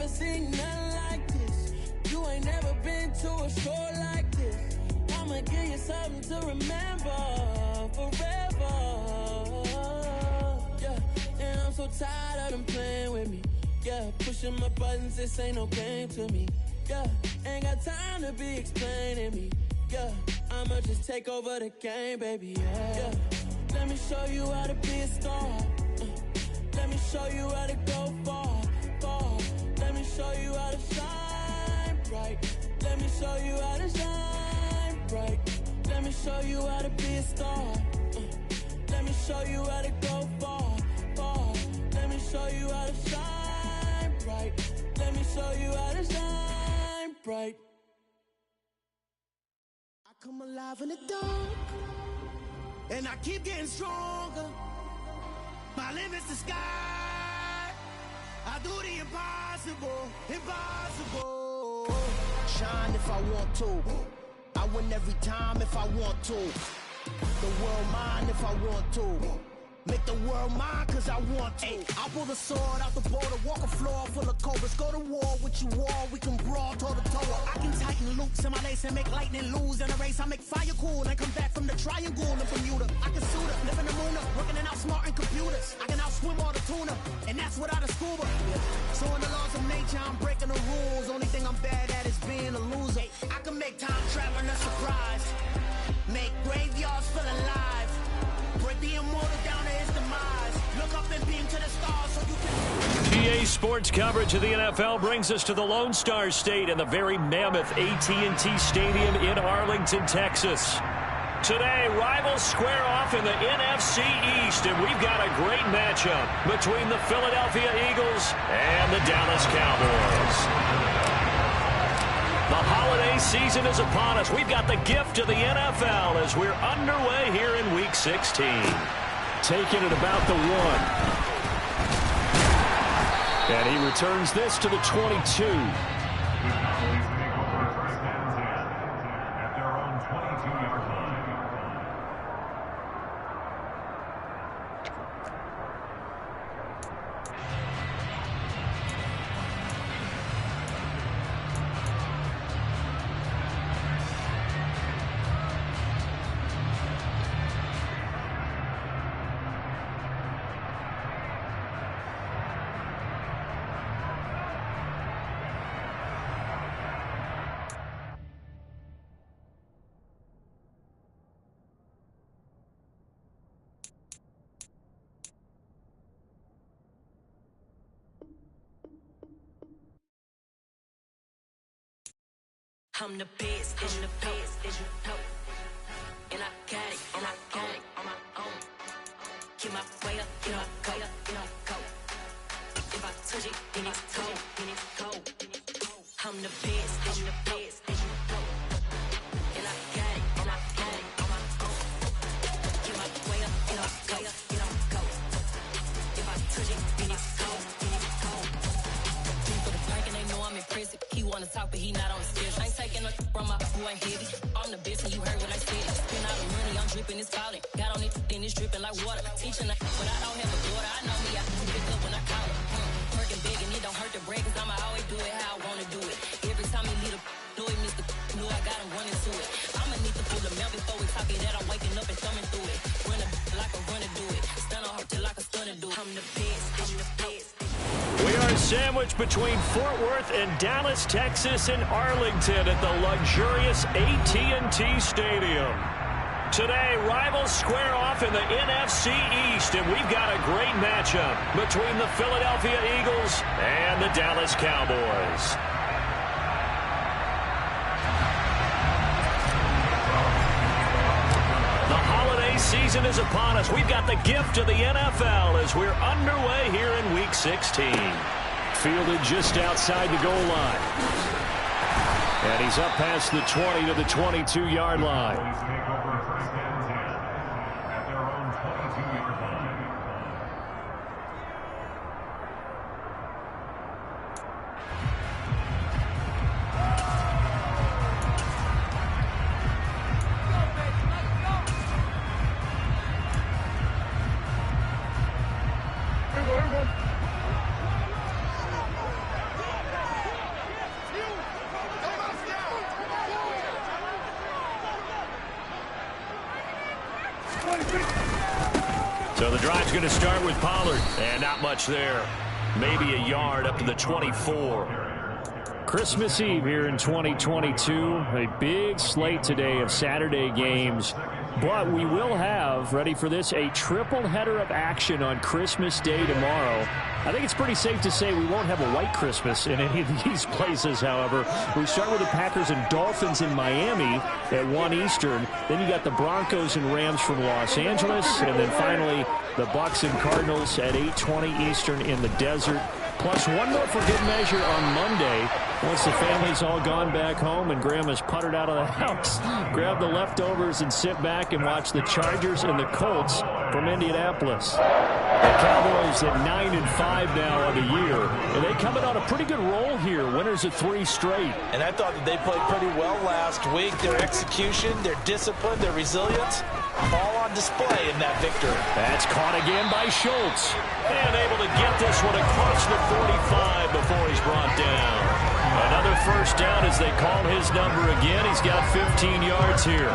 never seen nothing like this. You ain't never been to a show like this. I'ma give you something to remember forever. Yeah, and I'm so tired of them playing with me. Yeah, pushing my buttons, this ain't no game to me. Yeah, ain't got time to be explaining me. Yeah, I'ma just take over the game, baby. Yeah, let me show you how to be a star. Let me show you how to go far, far. Let me show you how to shine bright. Let me show you how to shine bright. Let me show you how to be a star. Let me show you how to go far, far. Let me show you how to shine bright. Let me show you how to shine bright. I come alive in the dark, and I keep getting stronger. My limit's the sky. I do the impossible, impossible. Shine if I want to. I win every time if I want to. The world mine if I want to. Make the world mine cause I want to. I pull the sword out the border, walk a floor full of cobras. Go to war with you all, we can brawl toe to toe. I can tighten loops in my lace and make lightning lose in a race. I make fire cool and come back from the triangle in Bermuda. I can suit up, live in the moon up, working and outsmarting computers. I can outswim all the tuna, and that's without a scuba. So in the laws of nature, I'm breaking the rules. Only thing I'm bad at is being a loser. I can make time traveling a surprise, make graveyards feel alive. Break the immortal down to his demise. Look up and beam to the stars so you can... PA Sports coverage of the NFL brings us to the Lone Star State and the very mammoth AT&T Stadium in Arlington, Texas. Today, rivals square off in the NFC East, and we've got a great matchup between the Philadelphia Eagles and the Dallas Cowboys. The holiday season is upon us. We've got the gift of the NFL as we're underway here in Week 16. Taking it about the 1. And he returns this to the 22. At their own 22-yard line. I'm the best, as you know, and I got it, on my own. Get my way up, get my go, go. If I touch it, then it's cold, I'm the best, as you know, and I got it, on my own. Get my way up, get my go. If I touch it, then it's cold. For the park and they know I'm impressive. He wanna talk, but he not on the schedule. I ain't taking no from my who ain't heavy. I'm the best, and you heard what I said. Spend all the money, I'm dripping, it's falling. Got on it, then it's dripping like water. Teaching her, but I don't have a daughter. I know me, I can pick up when I call her. Working big, and it don't hurt to break, cause I'ma always do it how I wanna do it. Every time he need a know it, Mr. Know I got him running to it. I'ma need to pull the mail before we talk it that I'm waking up and thumbing through it. Run a like a runner do it. Stun on her till like a stunner do it. I'm the best, I'm the best. We are sandwiched between Fort Worth and Dallas, Texas, and Arlington at the luxurious AT&T Stadium. Today, rivals square off in the NFC East, and we've got a great matchup between the Philadelphia Eagles and the Dallas Cowboys. The holiday season is upon us. We've got the gift of the NFL as we're underway here in Week 16. Fielded just outside the goal line. And he's up past the 20 to the 22-yard line. At their own 22-yard line. The drive's going to start with Pollard, and not much there. Maybe a yard up to the 24. Christmas Eve here in 2022. A big slate today of Saturday games. But we will have, ready for this, a triple header of action on Christmas Day tomorrow. I think it's pretty safe to say we won't have a white Christmas in any of these places, however. We start with the Packers and Dolphins in Miami at 1 Eastern. Then you got the Broncos and Rams from Los Angeles. And then finally, the Bucs and Cardinals at 8:20 Eastern in the desert. Plus one more for good measure on Monday. Once the family's all gone back home and Grandma's puttered out of the house, grab the leftovers and sit back and watch the Chargers and the Colts from Indianapolis. The Cowboys at 9-5 now on the year. And they coming on a pretty good roll here. Winners of 3 straight. And I thought that they played pretty well last week. Their execution, their discipline, their resilience, all on display in that victory. That's caught again by Schultz. And able to get this one across the 45 before he's brought down. Another first down as they call his number again. He's got 15 yards here.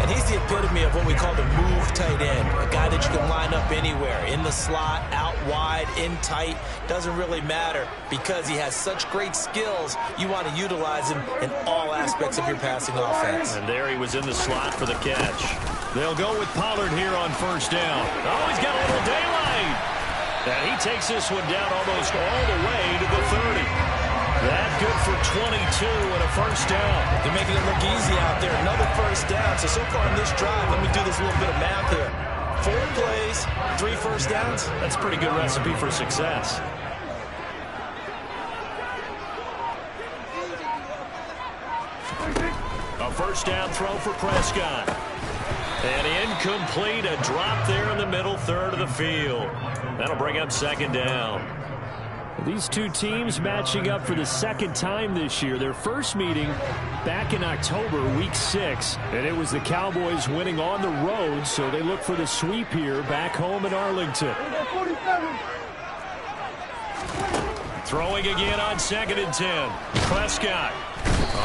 And he's the epitome of what we call the move tight end. A guy that you can line up anywhere. In the slot, out wide, in tight. Doesn't really matter because he has such great skills. You want to utilize him in all aspects of your passing offense. And there he was in the slot for the catch. They'll go with Pollard here on first down. Oh, he's got a little daylight. And he takes this one down almost all the way to the 30. That good for 22 and a first down. They're making it look easy out there. Another first down. So far in this drive, let me do this little bit of math here. 4 plays, 3 first downs. That's a pretty good recipe for success. A first down throw for Prescott. And incomplete, a drop there in the middle third of the field. That'll bring up second down. These two teams matching up for the second time this year. Their first meeting back in October, week 6. And it was the Cowboys winning on the road, so they look for the sweep here back home in Arlington. Throwing again on 2nd and 10. Prescott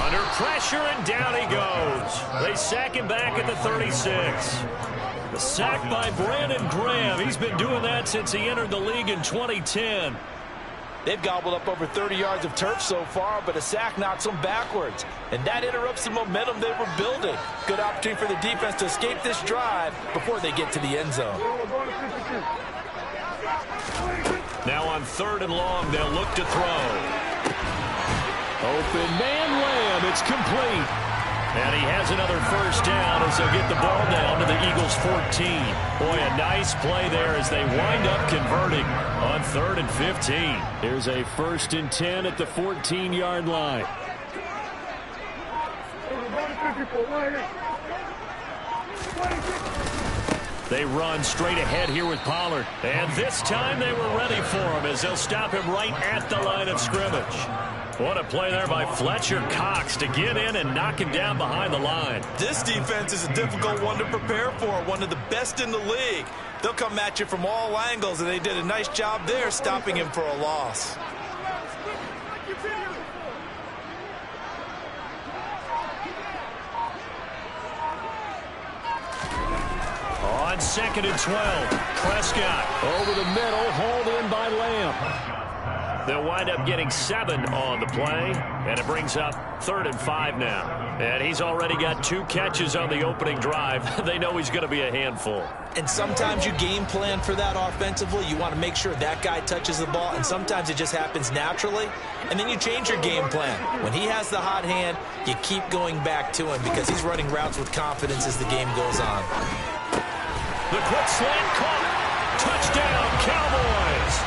under pressure, and down he goes. They sack him back at the 36. The sack by Brandon Graham. He's been doing that since he entered the league in 2010. They've gobbled up over 30 yards of turf so far, but a sack knocks them backwards. And that interrupts the momentum they were building. Good opportunity for the defense to escape this drive before they get to the end zone. Now on 3rd and long, they'll look to throw. Open man Lamb. It's complete. And he has another first down as they'll get the ball down to the Eagles' 14. Boy, a nice play there as they wind up converting on 3rd and 15. Here's a 1st and 10 at the 14-yard line. They run straight ahead here with Pollard. And this time they were ready for him as they'll stop him right at the line of scrimmage. What a play there by Fletcher Cox to get in and knock him down behind the line. This defense is a difficult one to prepare for, one of the best in the league. They'll come at you from all angles, and they did a nice job there stopping him for a loss. On 2nd and 12, Prescott over the middle, hauled in by Lamb. They'll wind up getting 7 on the play, and it brings up 3rd and 5 now. And he's already got 2 catches on the opening drive. They know he's going to be a handful. And sometimes you game plan for that offensively. You want to make sure that guy touches the ball, and sometimes it just happens naturally. And then you change your game plan. When he has the hot hand, you keep going back to him because he's running routes with confidence as the game goes on. The quick slant caught. Touchdown, Cowboys.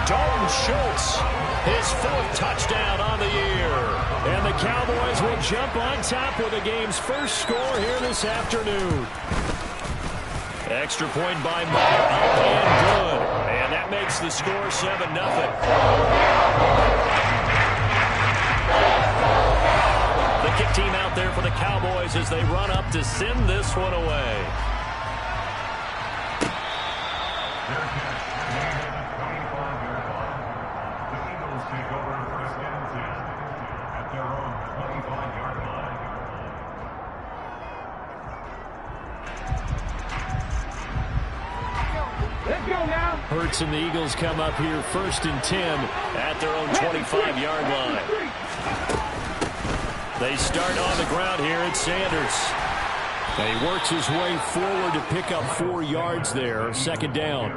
Dalton Schultz, his 4th touchdown on the year. And the Cowboys will jump on top with the game's first score here this afternoon. Extra point by Meyer, up and good. And that makes the score 7-0. The kick team out there for the Cowboys as they run up to send this one away. Hurts and the Eagles come up here 1st and 10 at their own 25-yard line. They start on the ground here at Sanders. And he works his way forward to pick up 4 yards there, 2nd down.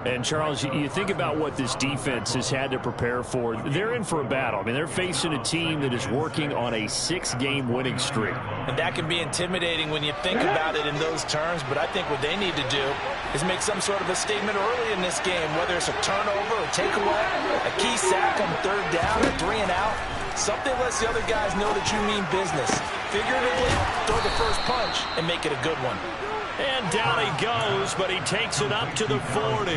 And, Charles, you think about what this defense has had to prepare for. They're in for a battle. I mean, they're facing a team that is working on a 6-game winning streak. And that can be intimidating when you think about it in those terms, but I think what they need to do is make some sort of a statement early in this game, whether it's a turnover or takeaway, a key sack on 3rd down or 3 and out. Something lets the other guys know that you mean business. Figuratively, throw the first punch and make it a good one. And down he goes, but he takes it up to the 40.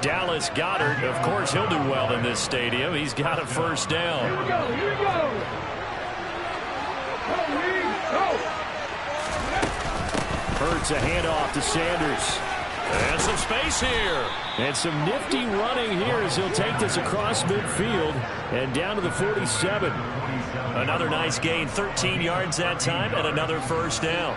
Dallas Goedert, of course, he'll do well in this stadium. He's got a 1st down. Here we go. Hurts a handoff to Sanders. And some space here. And some nifty running here as he'll take this across midfield and down to the 47. Another nice gain, 13 yards that time, and another 1st down.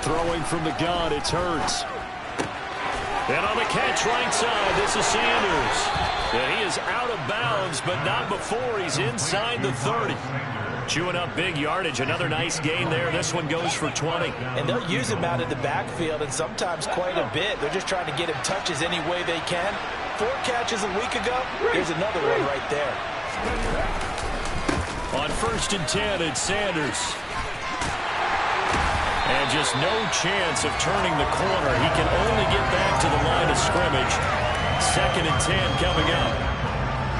Throwing from the gun, it's Hurts. And on the catch right side, this is Sanders. And he is out of bounds, but not before he's inside the 30. Chewing up big yardage. Another nice gain there. This one goes for 20. And they'll use him out of the backfield, and sometimes quite a bit. They're just trying to get him touches any way they can. 4 catches a week ago. Here's another one right there. On 1st and 10, it's Sanders. And just no chance of turning the corner. He can only get back to the line of scrimmage. 2nd and 10 coming up.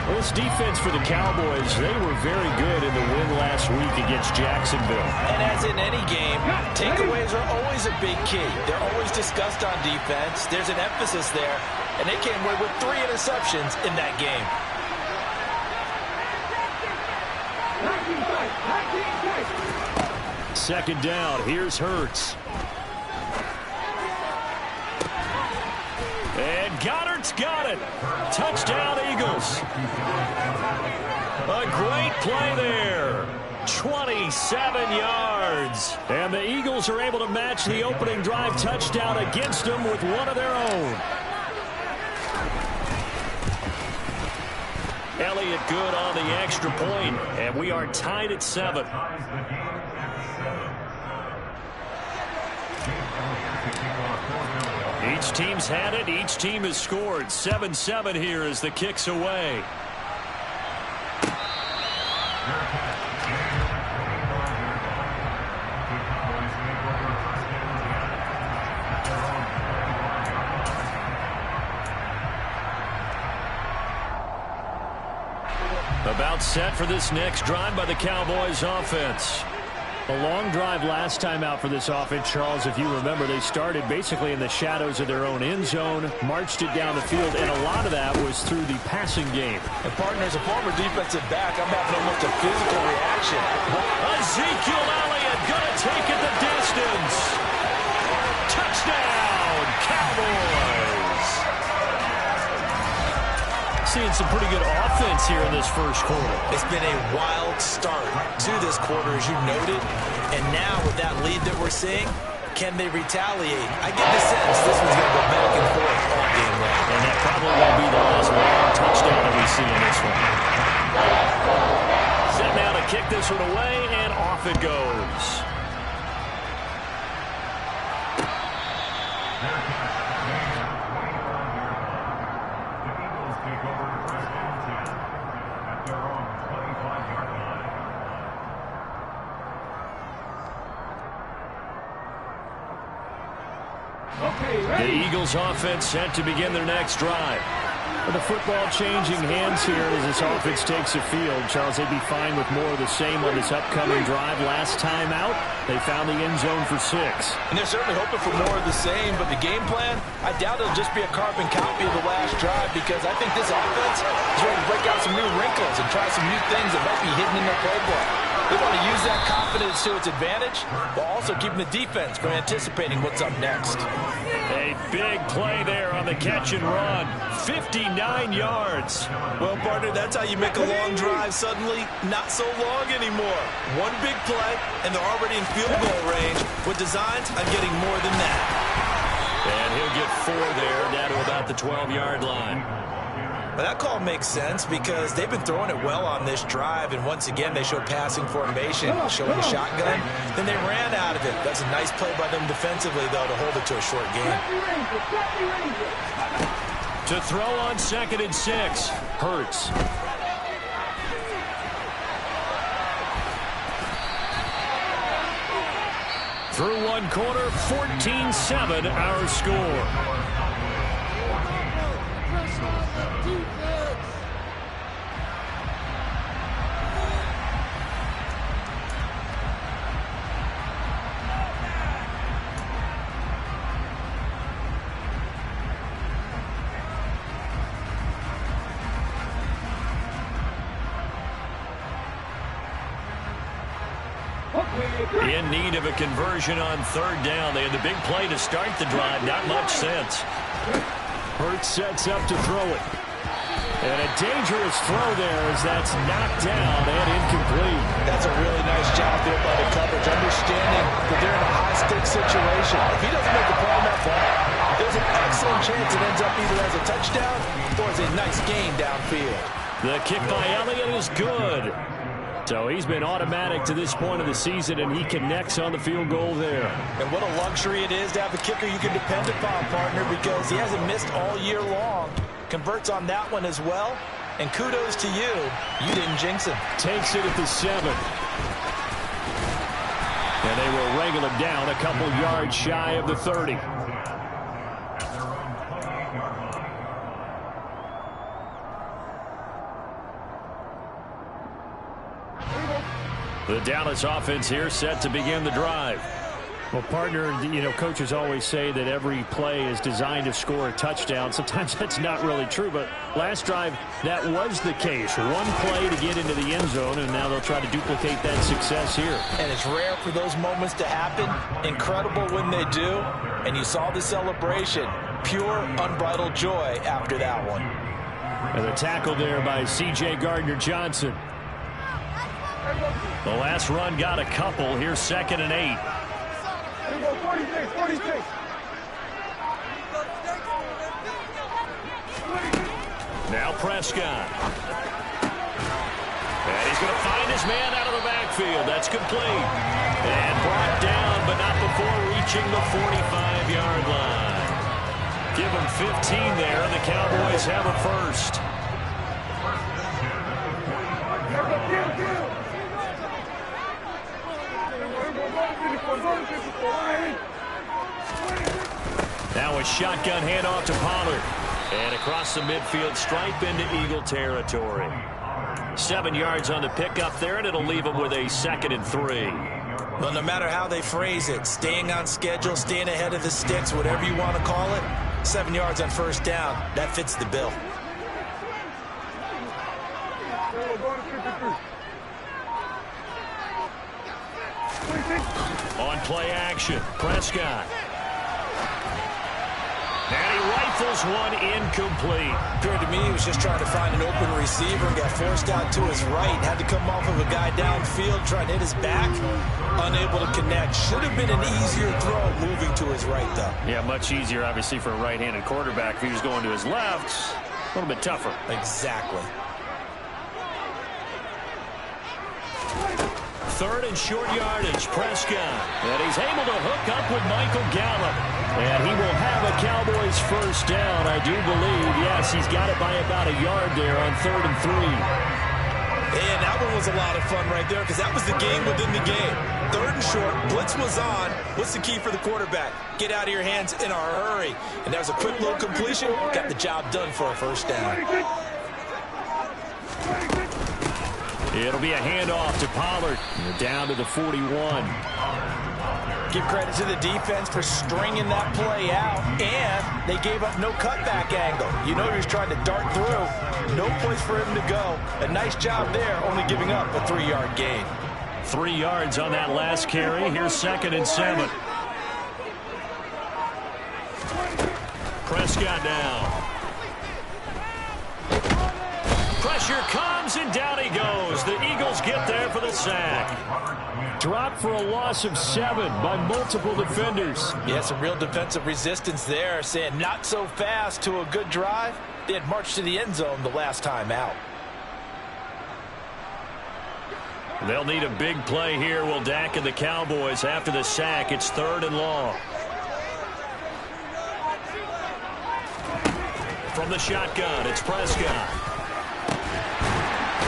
Well, this defense for the Cowboys, they were very good in the win last week against Jacksonville. And as in any game, takeaways are always a big key. They're always discussed on defense. There's an emphasis there. And they came away with 3 interceptions in that game. Second down, here's Hurts. And Goddard's got it. Touchdown, Eagles. A great play there. 27 yards. And the Eagles are able to match the opening drive touchdown against them with one of their own. Elliott good on the extra point, and we are tied at 7. Each team's had it. Each team has scored. 7-7 here as the kick's away. About set for this next drive by the Cowboys offense. A long drive last time out for this offense, Charles. If you remember, they started basically in the shadows of their own end zone, marched it down the field, and a lot of that was through the passing game. And partner, as a former defensive back, I'm having almost a physical reaction. Ezekiel Elliott gonna take it the distance. Touchdown, Cowboys. Seeing some pretty good offense here in this first quarter. It's been a wild start to this quarter, as you noted. And now with that lead that we're seeing, can they retaliate? I get the sense this one's going to go back and forth all game long. And that probably won't be the last long touchdown that we see in this one. Set now to kick this one away, and off it goes. The Eagles offense set to begin their next drive. With the football changing hands here as this offense takes the field. Charles, they'd be fine with more of the same on this upcoming drive. Last time out, they found the end zone for 6. And they're certainly hoping for more of the same, but the game plan, I doubt it'll just be a carbon copy of the last drive, because I think this offense is ready to break out some new wrinkles and try some new things that might be hidden in their playbook. They want to use that confidence to its advantage while also keeping the defense from anticipating what's up next. A big play there on the catch and run. 59 yards. Well, partner, that's how you make a long drive suddenly not so long anymore. One big play, and they're already in field goal range with designs on getting more than that. And he'll get 4 there, down to about the 12-yard line. Well, that call makes sense because they've been throwing it well on this drive, and once again they showed passing formation, showing the shotgun. Then they ran out of it. That's a nice play by them defensively, though, to hold it to a short gain. To throw on 2nd and 6, Hurts. Through one quarter, 14-7 our score. In need of a conversion on 3rd down. They had the big play to start the drive. Not much sense. Hurts sets up to throw it. And a dangerous throw there as that's knocked down and incomplete. That's a really nice job there by the coverage, understanding that they're in a high-stakes situation. If he doesn't make a play on that ball, there's an excellent chance it ends up either as a touchdown or as a nice gain downfield. The kick by Elliott is good. So he's been automatic to this point of the season, and he connects on the field goal there. And what a luxury it is to have a kicker you can depend upon, partner, because he hasn't missed all year long. Converts on that one as well. And kudos to you. You didn't jinx him. Takes it at the 7. And they will wrangle him down a couple yards shy of the 30. The Dallas offense here set to begin the drive. Well, partner, you know, coaches always say that every play is designed to score a touchdown. Sometimes that's not really true, but last drive, that was the case. One play to get into the end zone, and now they'll try to duplicate that success here. And it's rare for those moments to happen. Incredible when they do. And you saw the celebration. Pure, unbridled joy after that one. And the tackle there by C.J. Gardner-Johnson. The last run got a couple. Here's 2nd and 8. 46. Now Prescott. And he's going to find his man out of the backfield. That's complete. And brought down, but not before reaching the 45-yard line. Give him 15 there, and the Cowboys have a first. Now a shotgun handoff to Pollard. And across the midfield stripe into Eagle territory. 7 yards on the pickup there, and it'll leave them with a 2nd and 3. Well, no matter how they phrase it, staying on schedule, staying ahead of the sticks, whatever you want to call it, 7 yards on 1st down, that fits the bill. On play action, Prescott. And he rifles one incomplete. Appeared to me he was just trying to find an open receiver and got forced out to his right. Had to come off of a guy downfield, trying to hit his back. Unable to connect. Should have been an easier throw moving to his right, though. Yeah, much easier, obviously, for a right-handed quarterback. If he was going to his left, a little bit tougher. Exactly. 3rd and short yardage, Prescott. And he's able to hook up with Michael Gallup. And he will have a Cowboys first down, I do believe. Yes, he's got it by about a yard there on 3rd and 3. And that one was a lot of fun right there because that was the game within the game. 3rd and short, blitz was on. What's the key for the quarterback? Get out of your hands in a hurry. And that was a quick little completion. Got the job done for a first down. It'll be a handoff to Pollard. Down to the 41. Give credit to the defense for stringing that play out, and they gave up no cutback angle. You know he was trying to dart through. No place for him to go. A nice job there, only giving up a 3-yard gain. 3 yards on that last carry. Here's 2nd and 7. Prescott now. Pressure comes, and down he goes. The Eagles get there for the sack. Dropped for a loss of 7 by multiple defenders. Yeah, some real defensive resistance there, saying not so fast to a good drive. They had marched to the end zone the last time out. They'll need a big play here, will Dak and the Cowboys. After the sack, it's 3rd and long. From the shotgun, it's Prescott.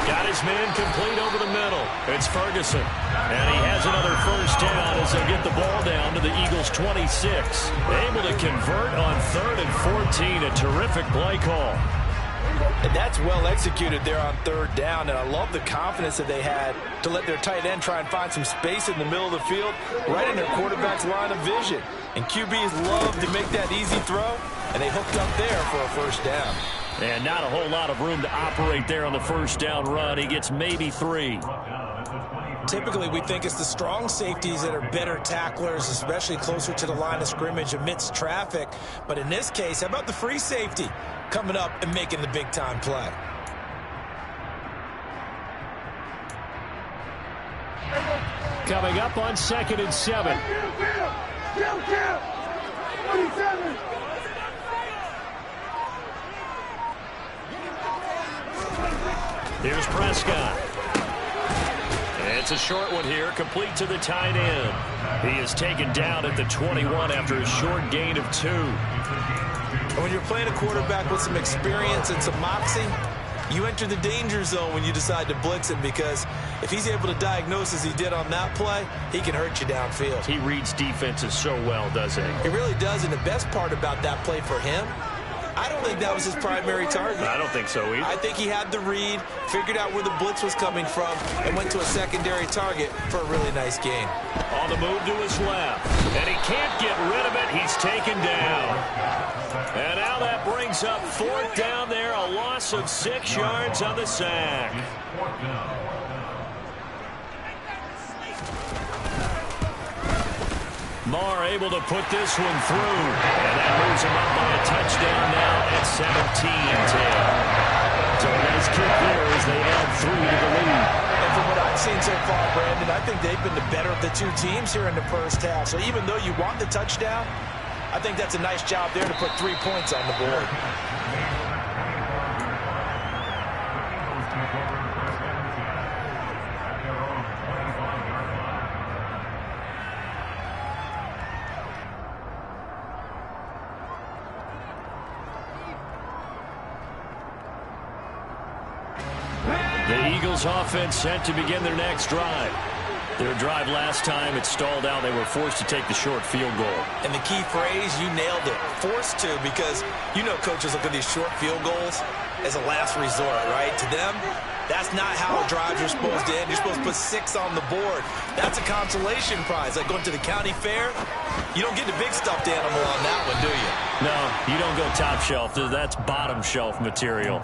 Got his man complete over the middle. It's Ferguson. And he has another first down as they get the ball down to the Eagles' 26. Able to convert on 3rd and 14. A terrific play call. And that's well executed there on 3rd down. And I love the confidence that they had to let their tight end try and find some space in the middle of the field, right in their quarterback's line of vision. And QBs love to make that easy throw, and they hooked up there for a first down. And not a whole lot of room to operate there on the first down run. He gets maybe 3. Typically, we think it's the strong safeties that are better tacklers, especially closer to the line of scrimmage amidst traffic. But in this case, how about the free safety coming up and making the big-time play? Coming up on 2nd and 7. Here's Prescott. It's a short one here, complete to the tight end. He is taken down at the 21 after a short gain of 2. And when you're playing a quarterback with some experience and some moxie, you enter the danger zone when you decide to blitz him, because if he's able to diagnose as he did on that play, he can hurt you downfield. He reads defenses so well, doesn't he? He really does, and the best part about that play for him, I don't think that was his primary target. I don't think so either. I think he had the read, figured out where the blitz was coming from, and went to a secondary target for a really nice gain. On the move to his left, and he can't get rid of it. He's taken down. And now that brings up 4th down there, a loss of 6 yards on the sack. Marr able to put this one through, and that moves him up by a touchdown now at 17-10. So a nice kick there as they add 3 to the lead. And from what I've seen so far, Brandon, I think they've been the better of the 2 teams here in the first half. So even though you want the touchdown, I think that's a nice job there to put 3 points on the board. The Eagles offense set to begin their next drive. Their drive last time, it stalled out. They were forced to take the short field goal. And the key phrase, you nailed it, forced to, because you know coaches look at these short field goals as a last resort, right? To them, that's not how drives are supposed to end. You're supposed to put 6 on the board. That's a consolation prize. Like going to the county fair, you don't get the big stuffed animal on that one, do you? No, you don't go top shelf. That's bottom shelf material.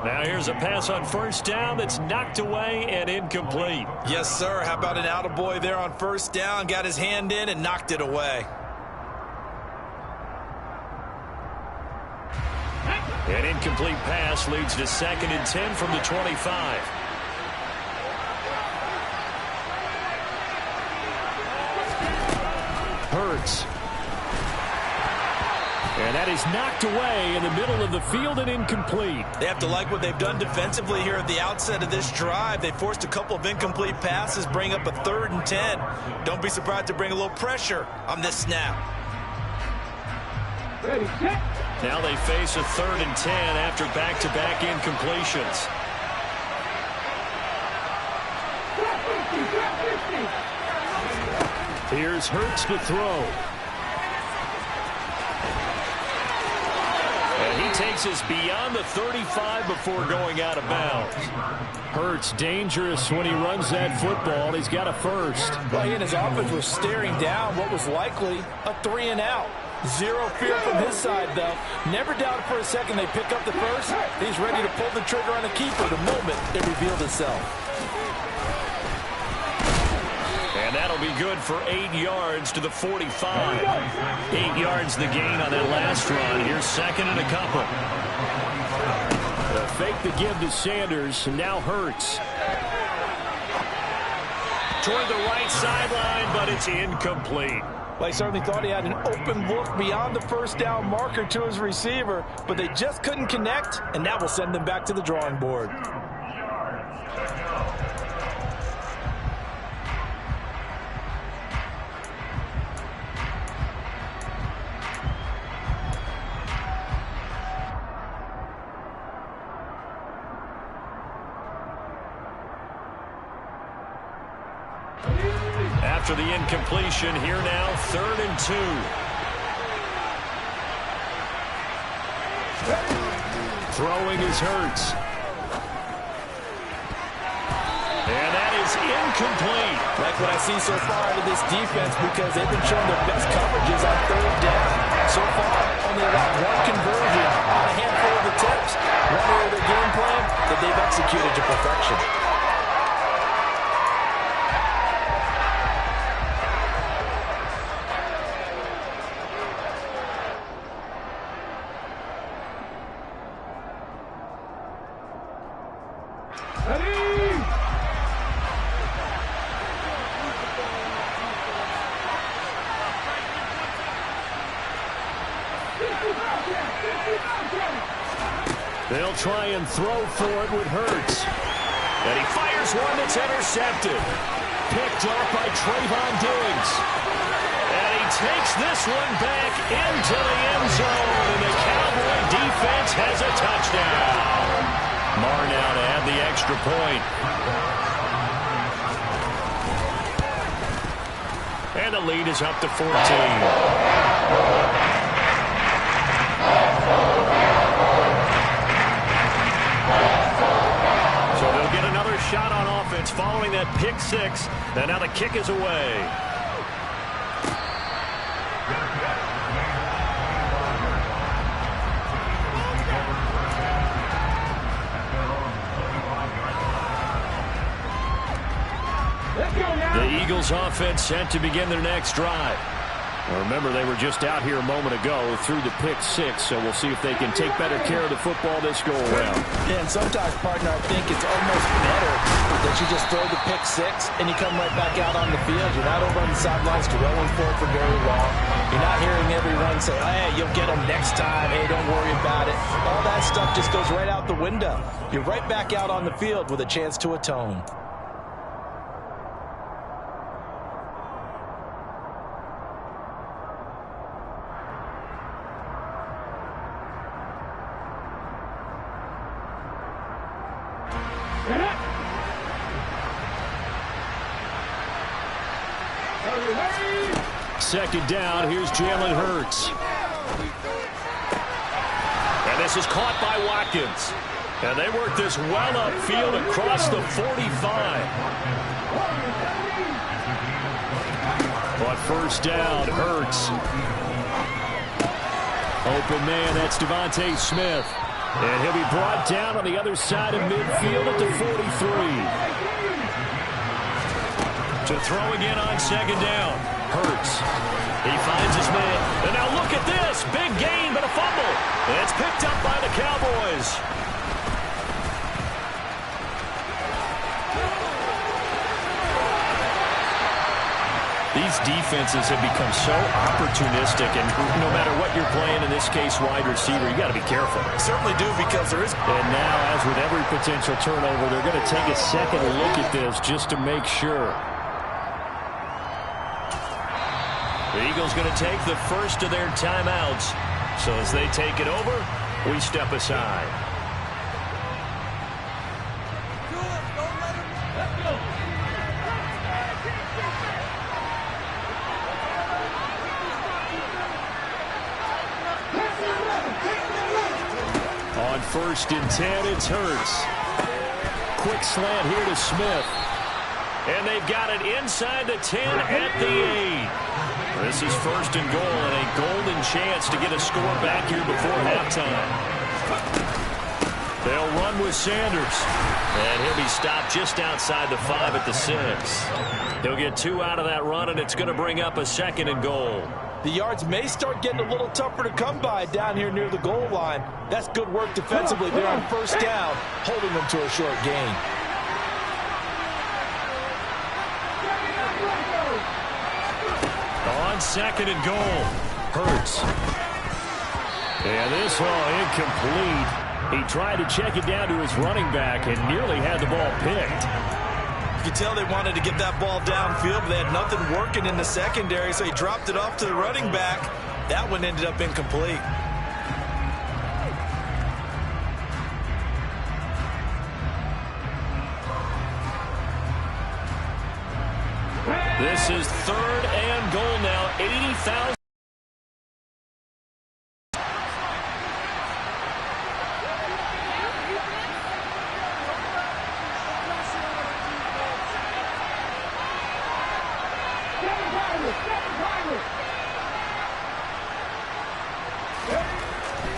Now here's a pass on first down that's knocked away and incomplete. Yes, sir. How about an attaboy there on first down? Got his hand in and knocked it away. An incomplete pass leads to 2nd and 10 from the 25. Hurts. And that is knocked away in the middle of the field and incomplete. They have to like what they've done defensively here at the outset of this drive. They forced a couple of incomplete passes, bring up a 3rd and 10. Don't be surprised to bring a little pressure on this snap. Now they face a 3rd and 10 after back-to-back incompletions. Here's Hurts to throw. And he takes us beyond the 35 before going out of bounds. Hurts dangerous when he runs that football. He's got a first. Well, he and his offense were staring down what was likely a 3 and out. Zero fear from his side, though. Never doubted for a second they pick up the first. He's ready to pull the trigger on a keeper the moment it revealed itself. And that'll be good for 8 yards to the 45. 8 yards the gain on that last run. Here's second and a couple. Fake the give to Sanders, and now Hurts. Toward the right sideline, but it's incomplete. Well, he certainly thought he had an open look beyond the first down marker to his receiver, but they just couldn't connect, and that will send them back to the drawing board. After the incompletion, here now, 3rd and 2. Throwing is Hurts. And that is incomplete. Like what I see so far out of this defense, because they've been showing their best coverages on 3rd down. So far, only allowed 1 conversion on a handful of attempts. One area of their game plan that they've executed to perfection. They'll try and throw for it with Hurts. And he fires one that's intercepted. Picked off by Trayvon Diggs. And he takes this one back into the end zone. And the Cowboy defense has a touchdown. Marr now to add the extra point. And the lead is up to 14. So they'll get another shot on offense following that pick 6. And now the kick is away. The Eagles offense set to begin their next drive. Well, remember, they were just out here a moment ago through the pick 6, so we'll see if they can take better care of the football this go around. Yeah, and sometimes, partner, I think it's almost better that you just throw the pick 6 and you come right back out on the field. You're not over on the sidelines dwelling for it for very long. You're not hearing everyone say, hey, you'll get them next time. Hey, don't worry about it. All that stuff just goes right out the window. You're right back out on the field with a chance to atone. Second down, here's Jalen Hurts. And this is caught by Watkins. And they work this well upfield across the 45. But first down, Hurts. Open man, that's Devontae Smith. And he'll be brought down on the other side of midfield at the 43. To throw again on second down. Hurts. He finds his man. And now look at this. Big gain, but a fumble. And it's picked up by the Cowboys. These defenses have become so opportunistic, and no matter what you're playing, in this case wide receiver, you got to be careful. Certainly do, because there is. And now, as with every potential turnover, they're going to take a second look at this just to make sure. The Eagles going to take the first of their timeouts. So as they take it over, we step aside. On 1st and 10, it's Hurts. Quick slant here to Smith. And they've got it inside the 10 at the 8. This is 1st and goal, and a golden chance to get a score back here before halftime. They'll run with Sanders. And he'll be stopped just outside the 5 at the 6. He'll get 2 out of that run, and it's going to bring up a 2nd and goal. The yards may start getting a little tougher to come by down here near the goal line. That's good work defensively there on first down, holding them to a short gain. On 2nd and goal, Hurts. And this one incomplete. He tried to check it down to his running back and nearly had the ball picked. You could tell they wanted to get that ball downfield, but they had nothing working in the secondary, so he dropped it off to the running back. That one ended up incomplete. This is 3rd and goal now, 80,000.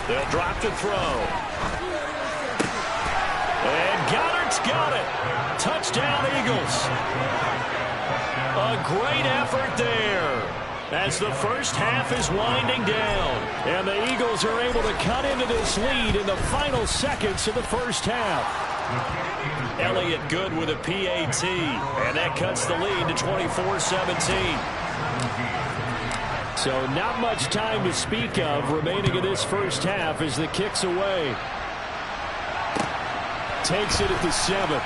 They'll drop to throw. And Goddard's got it. Touchdown, Eagles. A great effort there as the first half is winding down. And the Eagles are able to cut into this lead in the final seconds of the first half. Elliott good with a PAT. And that cuts the lead to 24-17. So not much time to speak of remaining in this first half as the kick's away. Takes it at the 7.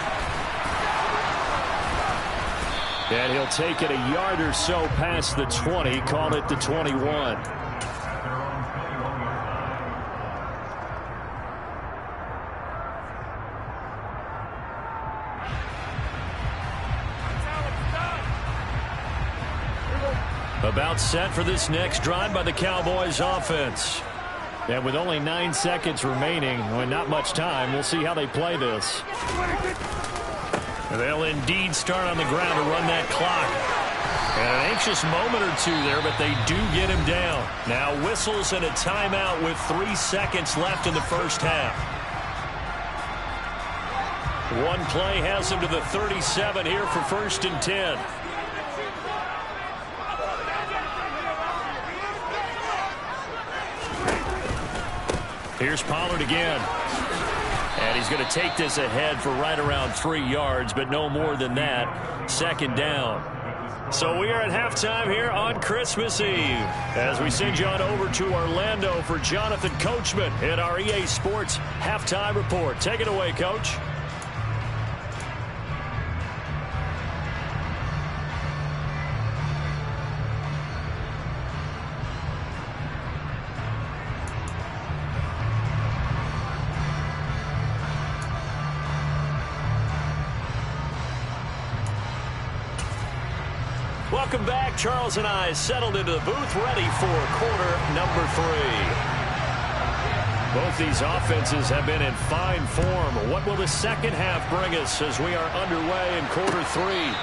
And he'll take it a yard or so past the 20, call it the 21. About set for this next drive by the Cowboys offense. And with only 9 seconds remaining, and not much time, we'll see how they play this. They'll indeed start on the ground to run that clock. And an anxious moment or two there, but they do get him down. Now whistles and a timeout with 3 seconds left in the first half. One play has him to the 37 here for 1st and 10. Here's Pollard again. And he's going to take this ahead for right around 3 yards, but no more than that. 2nd down. So we are at halftime here on Christmas Eve as we send you on over to Orlando for Jonathan Coachman in our EA Sports Halftime Report. Take it away, Coach. Welcome back. Charles and I settled into the booth, ready for quarter number 3. Both these offenses have been in fine form. What will the second half bring us as we are underway in quarter 3?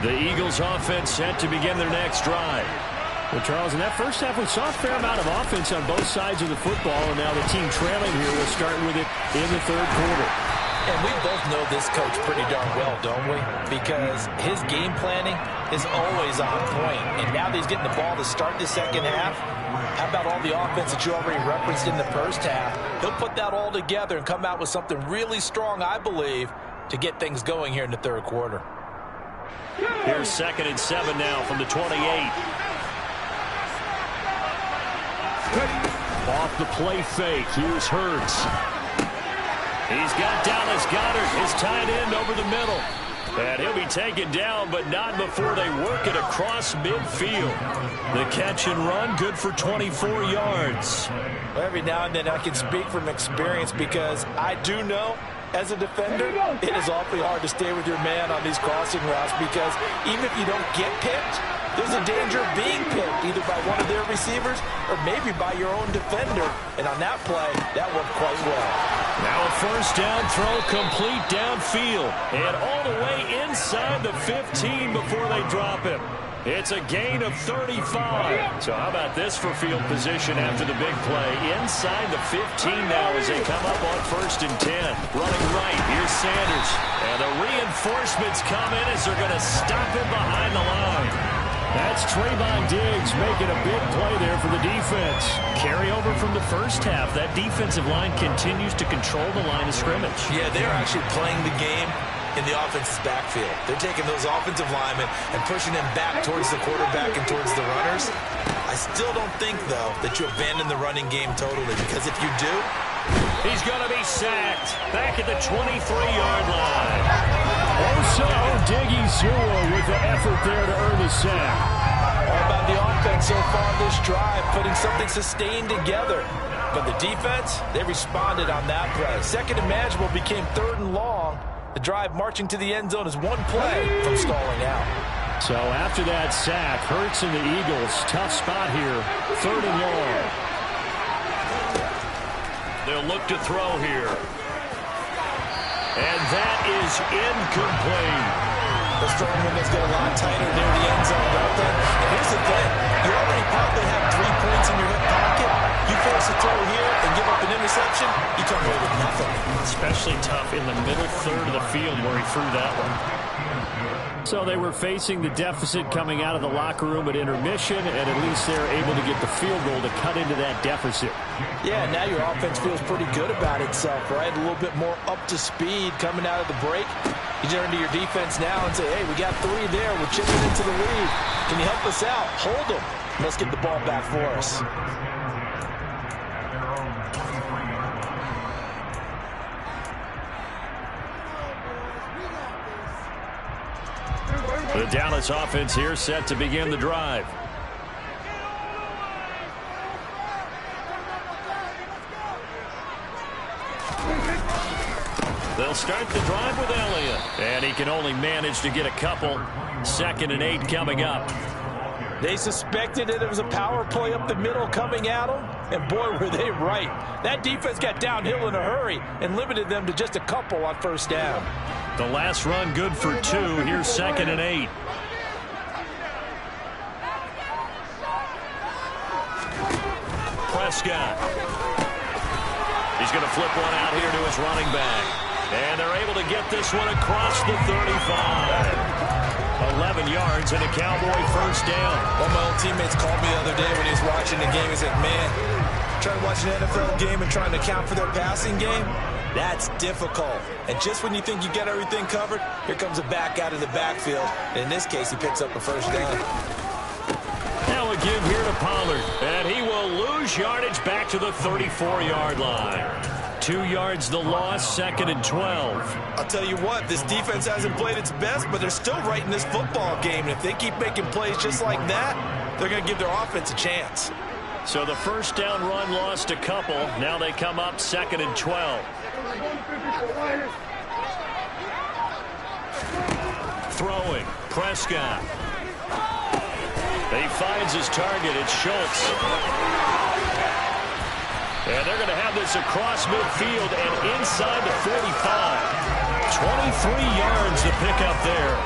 The Eagles offense set to begin their next drive. Well, Charles, in that first half, we saw a fair amount of offense on both sides of the football, and now the team trailing here will start with it in the 3rd quarter. And we both know this coach pretty darn well, don't we? Because his game planning is always on point. And now that he's getting the ball to start the second half, how about all the offense that you already referenced in the first half? He'll put that all together and come out with something really strong, I believe, to get things going here in the 3rd quarter. Here's 2nd and 7 now from the 28. Off the play fake. Here's Hurts. He's got Dallas Goedert, his tight end, over the middle. And he'll be taken down, but not before they work it across midfield. The catch and run, good for 24 yards. Every now and then I can speak from experience because I do know as a defender, it is awfully hard to stay with your man on these crossing routes because even if you don't get picked, there's a danger of being picked either by one of their receivers or maybe by your own defender. And on that play, that worked quite well. Now a first down throw complete downfield and all the way inside the 15 before they drop him. It's a gain of 35. So how about this for field position after the big play? Inside the 15 now as they come up on 1st and 10. Running right, here's Sanders. And the reinforcements come in as they're going to stop him behind the line. That's Trayvon Diggs making a big play there for the defense. Carry over from the first half. That defensive line continues to control the line of scrimmage. Yeah, they're actually playing the game in the offense's backfield. They're taking those offensive linemen and pushing them back towards the quarterback and towards the runners. I still don't think, though, that you abandon the running game totally, because if you do, he's going to be sacked back at the 23-yard line. Osa Odighizuwa with the effort there to earn the sack. All about the offense so far this drive, putting something sustained together. But the defense, they responded on that play. Second and manageable became 3rd and long. The drive marching to the end zone is one play from stalling out. So after that sack, Hurts and the Eagles, tough spot here, 3rd and long. They'll look to throw here. And that is incomplete. The throwing window's get a lot tighter near the end zone, don't they? And here's the thing. You already probably have 3 points in your hip pocket. You force a throw here and give up an interception, you come away with nothing. Especially tough in the middle third of the field where he threw that one. So they were facing the deficit coming out of the locker room at intermission, and at least they're able to get the field goal to cut into that deficit. Yeah, now your offense feels pretty good about itself, right? A little bit more up to speed coming out of the break. You turn to your defense now and say, hey, we got 3 there. We're chipping into the lead. Can you help us out? Hold them. Let's get the ball back for us. The Dallas offense here set to begin the drive. They'll start the drive with Elliott. And he can only manage to get a couple. 2nd and 8 coming up. They suspected that it was a power play up the middle coming at them, and boy, were they right. That defense got downhill in a hurry and limited them to just a couple on 1st down. The last run good for 2. Here's 2nd and 8. Prescott. He's going to flip one out here to his running back. And they're able to get this one across the 35. 11 yards and a Cowboy 1st down. One of my old teammates called me the other day when he was watching the game. He said, man, trying to watch an NFL game and trying to account for their passing game, that's difficult. And just when you think you get everything covered, here comes a back out of the backfield. And in this case, he picks up a 1st down. Now a give here to Pollard. And he will lose yardage back to the 34-yard line. 2 yards the loss, 2nd and 12. I'll tell you what, this defense hasn't played its best, but they're still right in this football game. And if they keep making plays just like that, they're going to give their offense a chance. So the 1st down run lost a couple. Now they come up 2nd and 12. Throwing, Prescott. He finds his target. It's Schultz. And they're going to have this across midfield and inside the 45. 23 yards to pick up there.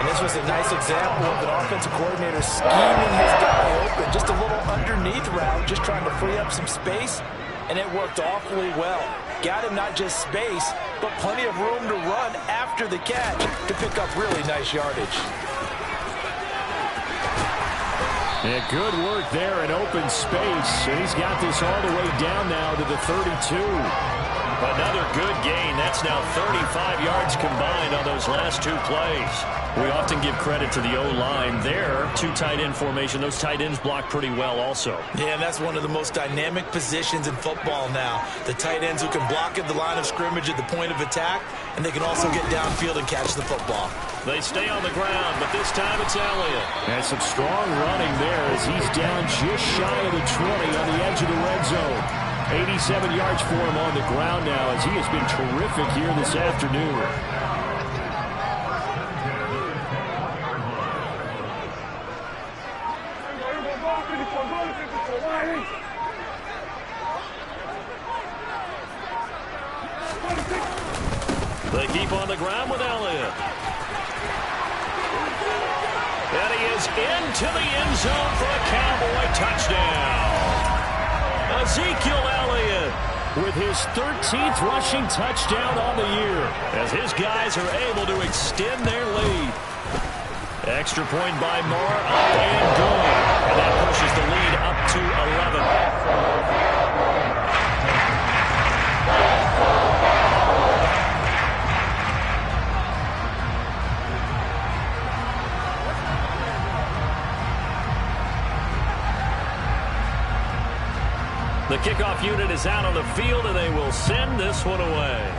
And this was a nice example of an offensive coordinator scheming his guy open. Just a little underneath route, just trying to free up some space. And it worked awfully well. Got him not just space, but plenty of room to run after the catch to pick up really nice yardage. Yeah, good work there in open space. And he's got this all the way down now to the 32. Another good gain. That's now 35 yards combined on those last 2 plays. We often give credit to the O-line there. 2 tight end formation. Those tight ends block pretty well also. Yeah, and that's one of the most dynamic positions in football now. The tight ends who can block at the line of scrimmage at the point of attack, and they can also get downfield and catch the football. They stay on the ground, but this time it's Elliott. And some strong running there as he's down just shy of the 20 on the edge of the red zone. 87 yards for him on the ground now, as he has been terrific here this afternoon. They keep on the ground with Elliott. And he is into the end zone for a Cowboy touchdown. Ezekiel Elliott with his 13th rushing touchdown on the year, as his guys are able to extend their lead. Extra point by Moore, up and good. And that pushes the lead up to 11. The kickoff unit is out on the field, and they will send this one away.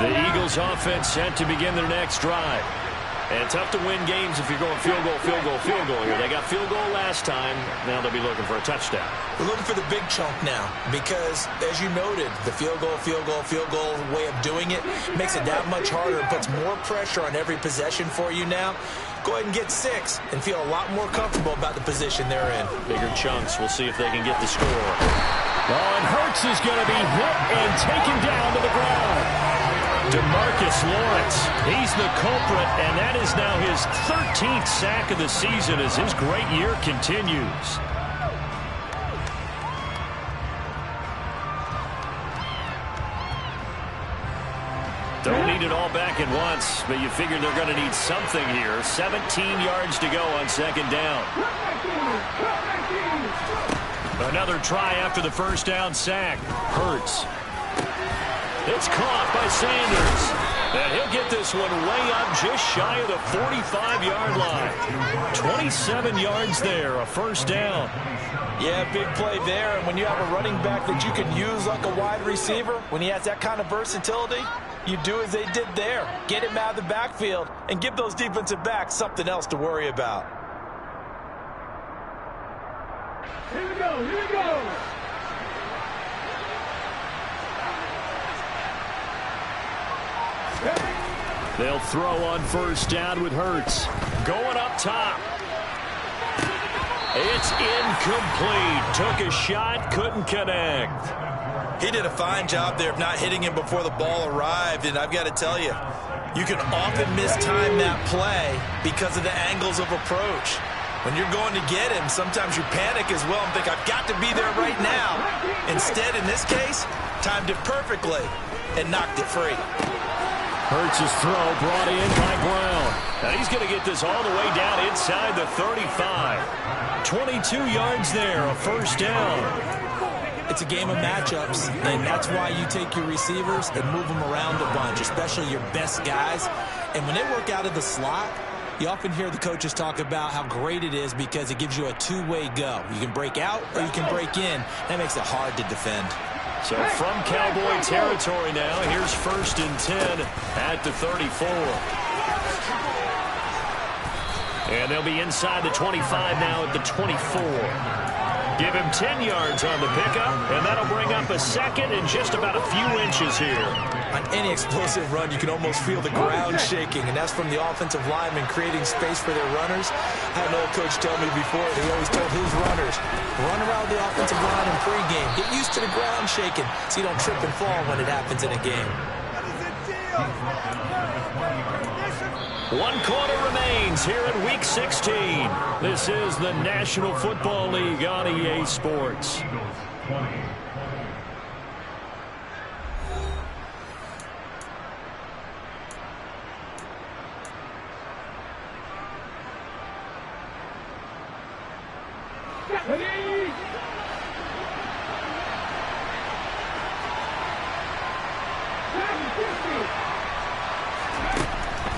The Eagles offense set to begin their next drive. And tough to win games if you're going field goal, field goal, field goal here. They got field goal last time. Now they'll be looking for a touchdown. We're looking for the big chunk now because, as you noted, the field goal way of doing it makes it that much harder and puts more pressure on every possession for you now. Go ahead and get 6 and feel a lot more comfortable about the position they're in. Bigger chunks. We'll see if they can get the score. Oh, and Hurts is going to be hit and taken down to the ground. DeMarcus Lawrence, he's the culprit, and that is now his 13th sack of the season as his great year continues. Don't need it all back at once, but you figure they're going to need something here. 17 yards to go on second down. Another try after the first down sack. Hurts. It's caught by Sanders. And he'll get this one way up just shy of the 45-yard line. 27 yards there, a first down. Yeah, big play there. And when you have a running back that you can use like a wide receiver, when he has that kind of versatility, you do as they did there. Get him out of the backfield and give those defensive backs something else to worry about. Here we go, here we go. They'll throw on first down with Hurts. Going up top. It's incomplete. Took a shot, couldn't connect. He did a fine job there of not hitting him before the ball arrived, and I've got to tell you, you can often mistime that play because of the angles of approach. When you're going to get him, sometimes you panic as well and think, I've got to be there right now. Instead, in this case, timed it perfectly and knocked it free. Hurts' throw brought in by Brown. And he's going to get this all the way down inside the 35. 22 yards there, a first down. It's a game of matchups, and that's why you take your receivers and move them around a bunch, especially your best guys. And when they work out of the slot, you often hear the coaches talk about how great it is because it gives you a two-way go. You can break out or you can break in. That makes it hard to defend. So from Cowboy territory now, here's 1st and 10 at the 34. And they'll be inside the 25 now at the 24. Give him 10 yards on the pickup, and that'll bring up a second and just about a few inches here. On any explosive run, you can almost feel the ground shaking, and that's from the offensive linemen creating space for their runners. I had an old coach tell me before, he always told his runners, run around the offensive line in pregame. Get used to the ground shaking so you don't trip and fall when it happens in a game. 1 quarter remains here in Week 16. This is the National Football League on EA Sports.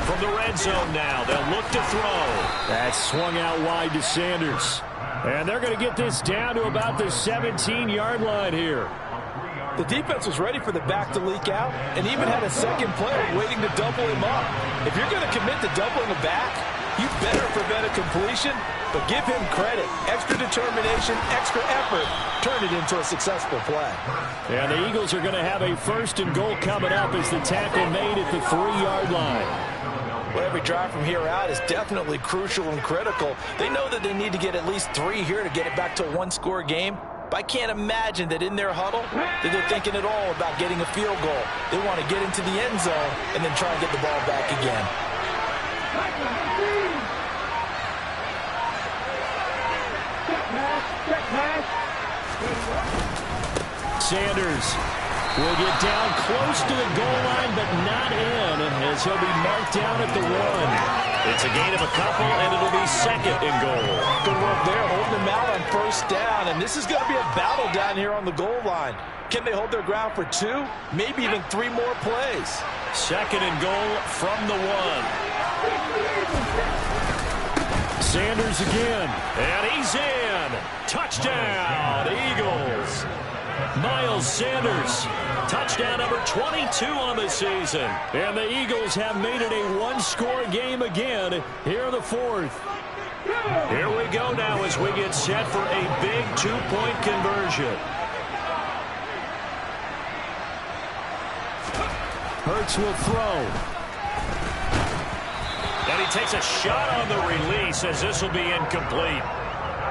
From the red zone now, they'll look to throw. That's swung out wide to Sanders. And they're going to get this down to about the 17-yard line here. The defense was ready for the back to leak out and even had a second player waiting to double him up. If you're going to commit to doubling the back, you better prevent a completion, but give him credit. Extra determination, extra effort, turn it into a successful play. And the Eagles are going to have a 1st and goal coming up as the tackle made at the 3-yard line. Well, every drive from here out is definitely crucial and critical. They know that they need to get at least 3 here to get it back to a one-score game. But I can't imagine that in their huddle that they're thinking at all about getting a field goal. They want to get into the end zone and then try and get the ball back again. Sanders will get down close to the goal line, but not in, as he'll be marked down at the 1. It's a gain of a couple, and it'll be 2nd and goal. Good work there, holding them out on 1st down, and this is going to be a battle down here on the goal line. Can they hold their ground for 2, maybe even 3 more plays? 2nd and goal from the 1. Sanders again. And he's in. Touchdown, Eagles. Miles Sanders, touchdown number 22 on the season. And the Eagles have made it a one-score game again here in the 4th. Here we go now as we get set for a big 2-point conversion. Hurts will throw. And he takes a shot on the release as this will be incomplete.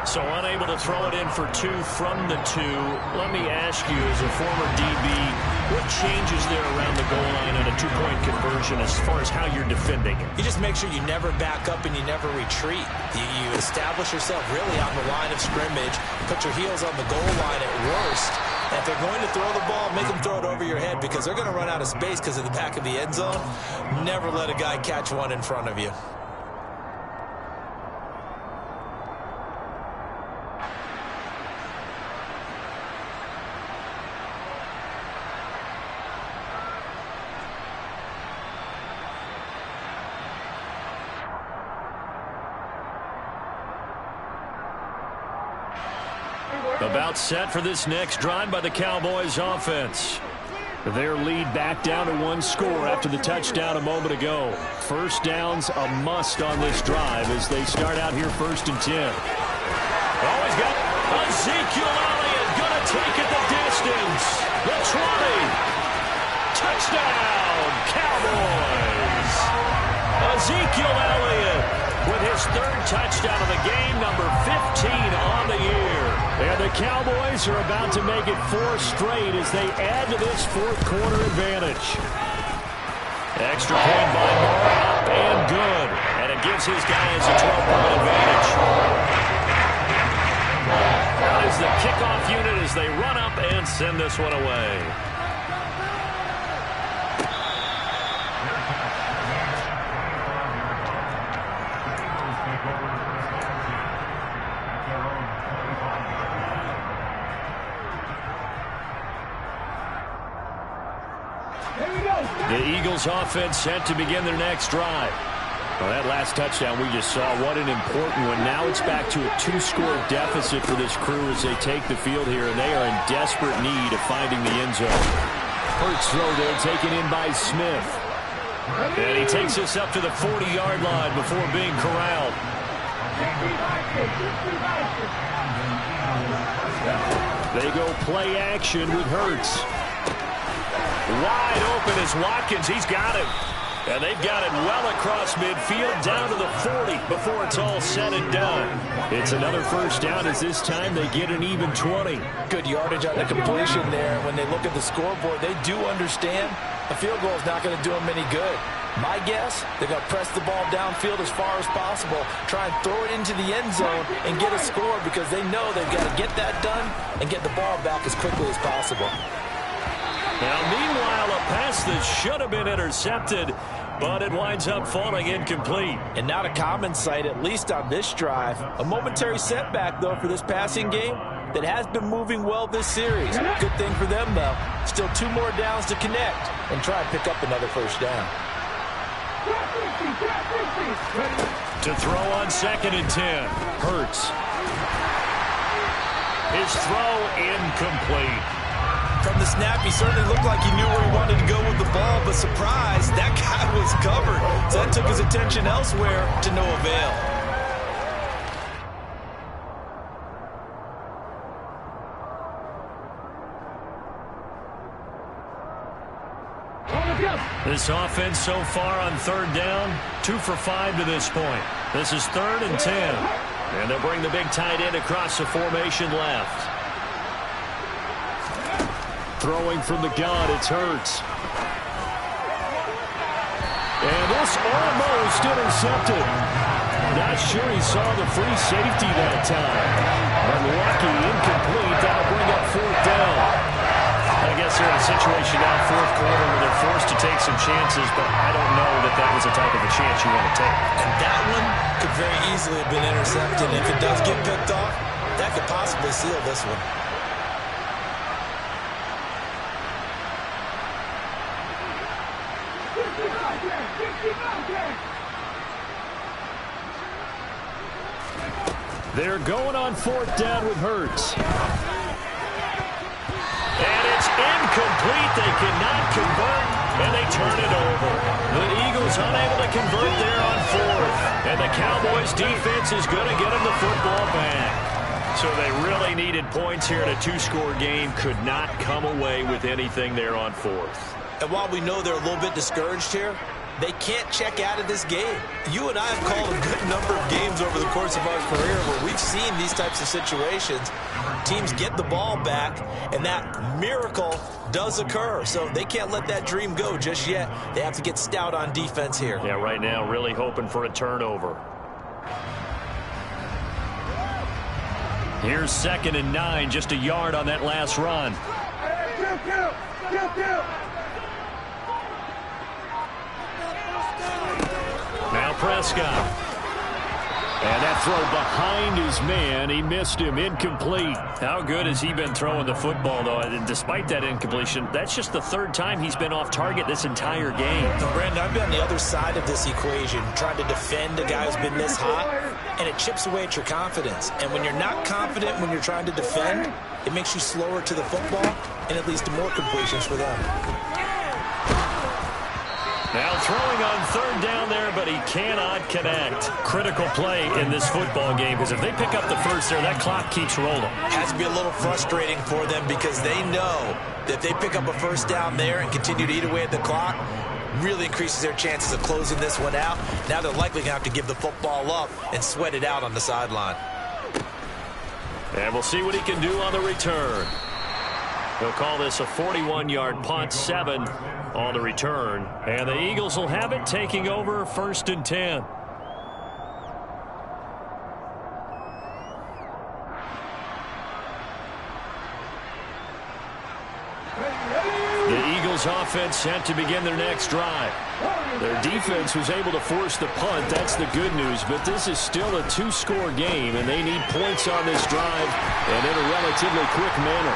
So unable to throw it in for 2 from the 2. Let me ask you, as a former DB, what changes there around the goal line on a 2-point conversion as far as how you're defending it? You just make sure you never back up and you never retreat. You establish yourself really on the line of scrimmage, put your heels on the goal line at worst. And if they're going to throw the ball, make them throw it over your head because they're going to run out of space because of the back of the end zone. Never let a guy catch one in front of you. About set for this next drive by the Cowboys offense. Their lead back down to 1 score after the touchdown a moment ago. 1st down's a must on this drive as they start out here 1st and 10. Oh, he's got Ezekiel Elliott going to take it the distance. The 20. Touchdown, Cowboys. Ezekiel Elliott with his 3rd touchdown of the game, number 15 on the year. And the Cowboys are about to make it 4 straight as they add to this 4th quarter advantage. Extra point by Moore, up and good. And it gives his guys a 12-point advantage. That is the kickoff unit as they run up and send this one away. The Eagles offense set to begin their next drive. Well, that last touchdown we just saw, what an important one. Now it's back to a 2-score deficit for this crew as they take the field here, and they are in desperate need of finding the end zone. Hurts throw there, taken in by Smith. And he takes us up to the 40-yard line before being corralled. They go play action with Hurts. Wide open is Watkins. He's got him. And they've got it well across midfield down to the 40 before it's all said and done. It's another 1st down as this time they get an even 20. Good yardage on the completion there. When they look at the scoreboard, they do understand a field goal is not going to do them any good. My guess, they're going to press the ball downfield as far as possible, try and throw it into the end zone and get a score because they know they've got to get that done and get the ball back as quickly as possible. Now, meanwhile, a pass that should have been intercepted, but it winds up falling incomplete. And not a common sight, at least on this drive. A momentary setback, though, for this passing game that has been moving well this series. Good thing for them, though. Still 2 more downs to connect and try and pick up another 1st down. To throw on 2nd and 10. Hurts. His throw incomplete. From the snap, he certainly looked like he knew where he wanted to go with the ball, but surprise, that guy was covered. So that took his attention elsewhere to no avail. This offense so far on third down, 2 for 5 to this point. This is 3rd and 10. And they'll bring the big tight end across the formation left. Throwing from the gun, it's Hurts. And this almost intercepted. Not sure he saw the free safety that time. Unlucky, incomplete. That'll bring up 4th down. I guess they're in a situation now, 4th quarter, where they're forced to take some chances, but I don't know that that was the type of a chance you want to take. And that one could very easily have been intercepted. If it does get picked off, that could possibly seal this one. They're going on 4th down with Hurts. And it's incomplete. They cannot convert, and they turn it over. The Eagles unable to convert there on 4th. And the Cowboys defense is going to get them the football back. So they really needed points here in a 2-score game. Could not come away with anything there on 4th. And while we know they're a little bit discouraged here, they can't check out of this game. You and I have called a good number of games over the course of our career where we've seen these types of situations. Teams get the ball back, and that miracle does occur. So they can't let that dream go just yet. They have to get stout on defense here. Yeah, right now really hoping for a turnover. Here's 2nd and 9, just a yard on that last run. Now Prescott. And that throw behind his man. He missed him. Incomplete. How good has he been throwing the football, though? And despite that incompletion, that's just the 3rd time he's been off target this entire game. Now, Brandon, I've been on the other side of this equation, trying to defend a guy who's been this hot, and it chips away at your confidence. And when you're not confident when you're trying to defend, it makes you slower to the football, and it leads to more completions for them. Now throwing on 3rd down there, but he cannot connect. Critical play in this football game, because if they pick up the first there, that clock keeps rolling. Has to be a little frustrating for them because they know that if they pick up a first down there and continue to eat away at the clock, really increases their chances of closing this one out. Now they're likely going to have to give the football up and sweat it out on the sideline. And we'll see what he can do on the return. They'll call this a 41-yard punt, 7 on the return. And the Eagles will have it, taking over 1st and 10. The Eagles offense set to begin their next drive. Their defense was able to force the punt. That's the good news. But this is still a 2-score game, and they need points on this drive and in a relatively quick manner.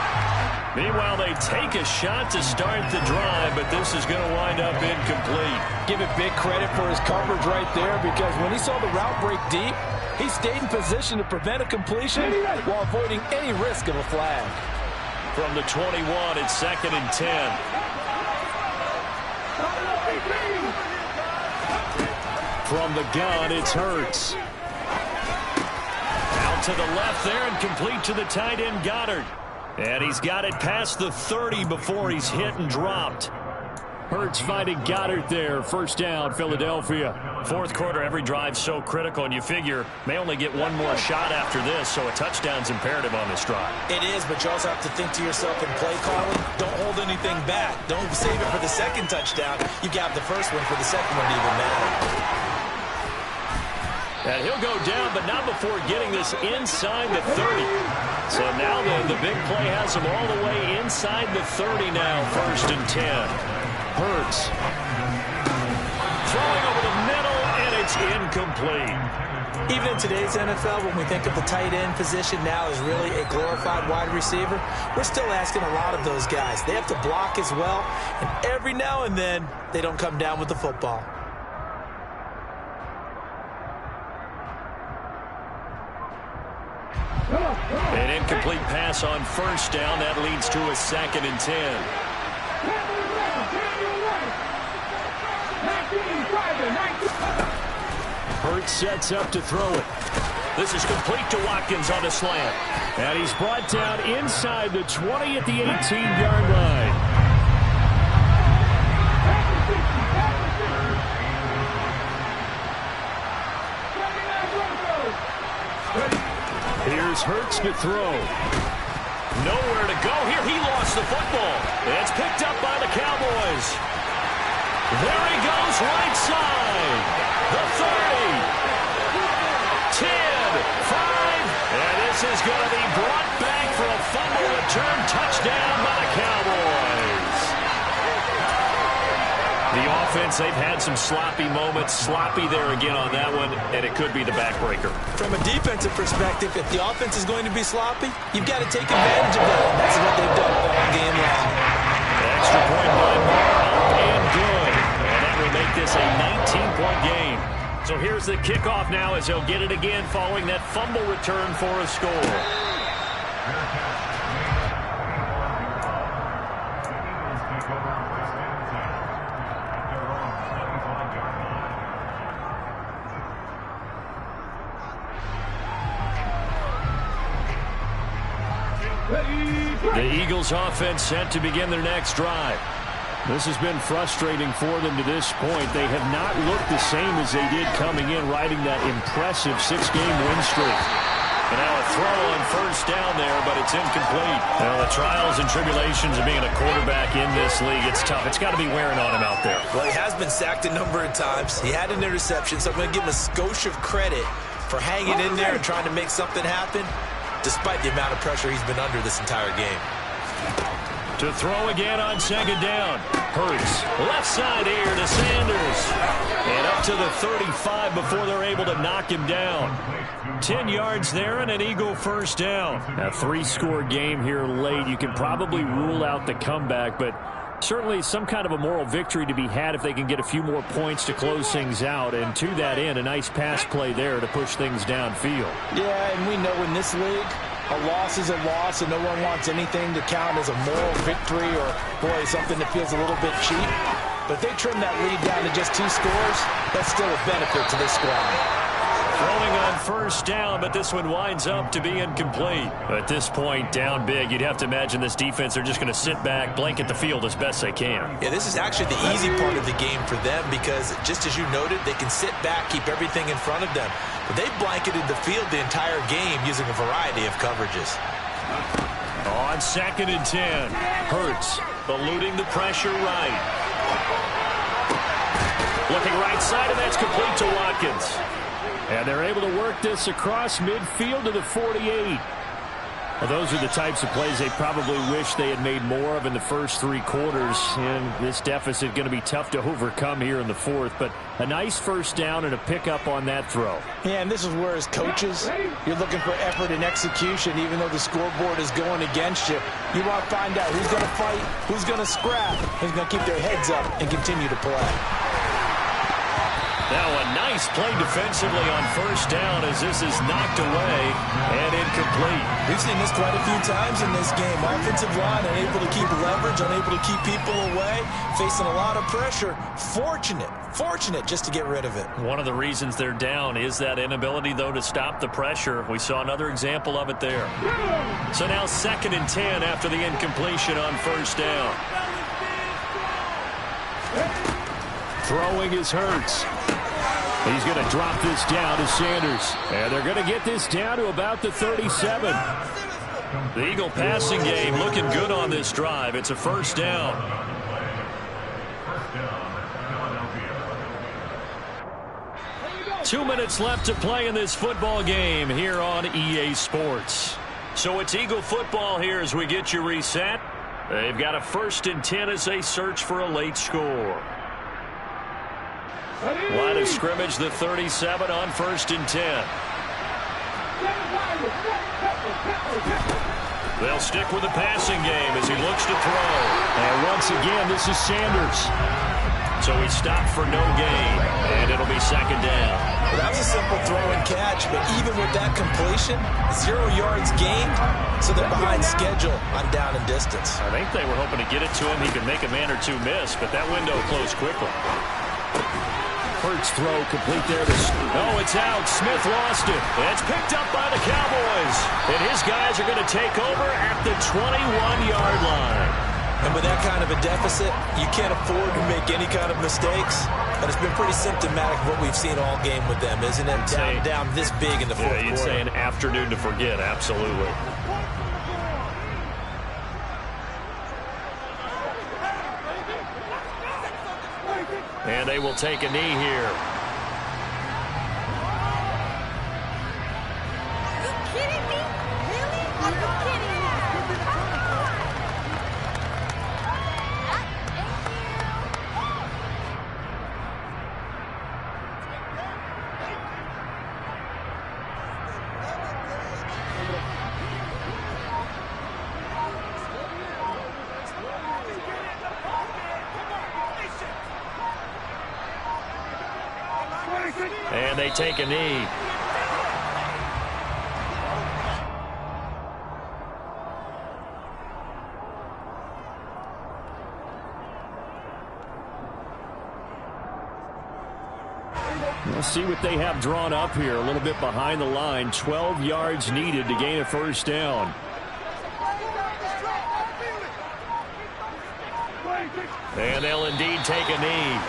Meanwhile, they take a shot to start the drive, but this is going to wind up incomplete. Give it big credit for his coverage right there, because when he saw the route break deep, he stayed in position to prevent a completion while avoiding any risk of a flag. From the 21, it's 2nd and 10. From the gun, it's Hurts. Out to the left there and complete to the tight end, Goddard. And he's got it past the 30 before he's hit and dropped. Hurts finding Goddard there. 1st down, Philadelphia. 4th quarter, every drive's so critical, and you figure may only get one more shot after this, so a touchdown's imperative on this drive. It is, but you also have to think to yourself in play calling, don't hold anything back. Don't save it for the 2nd touchdown. You got the first one for the 2nd one to even matter. And he'll go down, but not before getting this inside the 30. So now the big play has him all the way inside the 30 now, 1st and 10. Hurts. Throwing over the middle, and it's incomplete. Even in today's NFL, when we think of the tight end position now as really a glorified wide receiver, we're still asking a lot of those guys. They have to block as well, and every now and then, they don't come down with the football. An incomplete pass on first down. That leads to a 2nd and 10. Hurts sets up to throw it. This is complete to Watkins on a slant. And he's brought down inside the 20 at the 18-yard line. Here's Hurts to throw. Nowhere to go here. He lost the football. It's picked up by the Cowboys. There he goes, right side. The 30. 10, 5. And this is going to be brought back for a fumble return touchdown by the Cowboys. The offense, they've had some sloppy moments. Sloppy there again on that one, and it could be the backbreaker. From a defensive perspective, if the offense is going to be sloppy, you've got to take advantage of that. That's what they've done all game long. Extra point by Morrow, and good. And that will make this a 19-point game. So here's the kickoff now as he'll get it again following that fumble return for a score. The Eagles offense set to begin their next drive. This has been frustrating for them to this point. They have not looked the same as they did coming in, riding that impressive 6-game win streak. And now a throw on first down there, but it's incomplete. Now the trials and tribulations of being a quarterback in this league, it's tough. It's got to be wearing on him out there. Well, he has been sacked a number of times. He had an interception, so I'm going to give him a skosh of credit for hanging in there and trying to make something happen, despite the amount of pressure he's been under this entire game. To throw again on 2nd down. Hurts. Left side here to Sanders. And up to the 35 before they're able to knock him down. 10 yards there and an Eagle first down. A 3-score game here late. You can probably rule out the comeback, but certainly some kind of a moral victory to be had if they can get a few more points to close things out. And to that end, a nice pass play there to push things downfield. Yeah, and we know in this league, a loss is a loss, and no one wants anything to count as a moral victory or, boy, something that feels a little bit cheap. But if they trim that lead down to just 2 scores, that's still a benefit to this squad. Throwing on first down, but this one winds up to be incomplete. At this point, down big, you'd have to imagine this defense are just going to sit back, blanket the field as best they can. Yeah, this is actually the easy part of the game for them because, just as you noted, they can sit back, keep everything in front of them. But they blanketed the field the entire game using a variety of coverages. On 2nd and 10, Hurts eluding the pressure right. Looking right side, and that's complete to Watkins. And they're able to work this across midfield to the 48. Well, those are the types of plays they probably wish they had made more of in the first 3 quarters. And this deficit going to be tough to overcome here in the 4th. But a nice first down and a pickup on that throw. Yeah, and this is where, as coaches, you're looking for effort and execution, even though the scoreboard is going against you. You want to find out who's going to fight, who's going to scrap, who's going to keep their heads up and continue to play. Now a nice play defensively on first down as this is knocked away and incomplete. We've seen this quite a few times in this game. Offensive line unable to keep leverage, unable to keep people away, facing a lot of pressure. Fortunate just to get rid of it. One of the reasons they're down is that inability, though, to stop the pressure. We saw another example of it there. So now 2nd and 10 after the incompletion on first down. Throwing is Hurts. He's going to drop this down to Sanders. And they're going to get this down to about the 37. The Eagle passing game looking good on this drive. It's a first down. Two minutes left to play in this football game here on EA Sports. So it's Eagle football here as we get you reset. They've got a 1st and 10 as they search for a late score. Line of scrimmage, the 37 on 1st and 10. They'll stick with the passing game as he looks to throw. And once again, this is Sanders. So he stopped for no gain, and it'll be second down. Well, that was a simple throw and catch, but even with that completion, 0 yards gained, so they're behind schedule on down and distance. I think they were hoping to get it to him. He could make a man or two miss, but that window closed quickly. Hurts throw complete there. Oh, it's out. Smith lost it. It's picked up by the Cowboys. And his guys are going to take over at the 21-yard line. And with that kind of a deficit, you can't afford to make any kind of mistakes. But it's been pretty symptomatic of what we've seen all game with them, isn't it? Down this big in the fourth quarter. You'd say an afternoon to forget, absolutely. And they will take a knee here. Are you kidding me? Really? Are you kidding me? Come on. And they take a knee. We'll see what they have drawn up here. A little bit behind the line. 12 yards needed to gain a first down. And they'll indeed take a knee.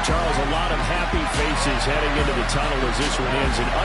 Charles, a lot of happy faces heading into the tunnel as this one ends in under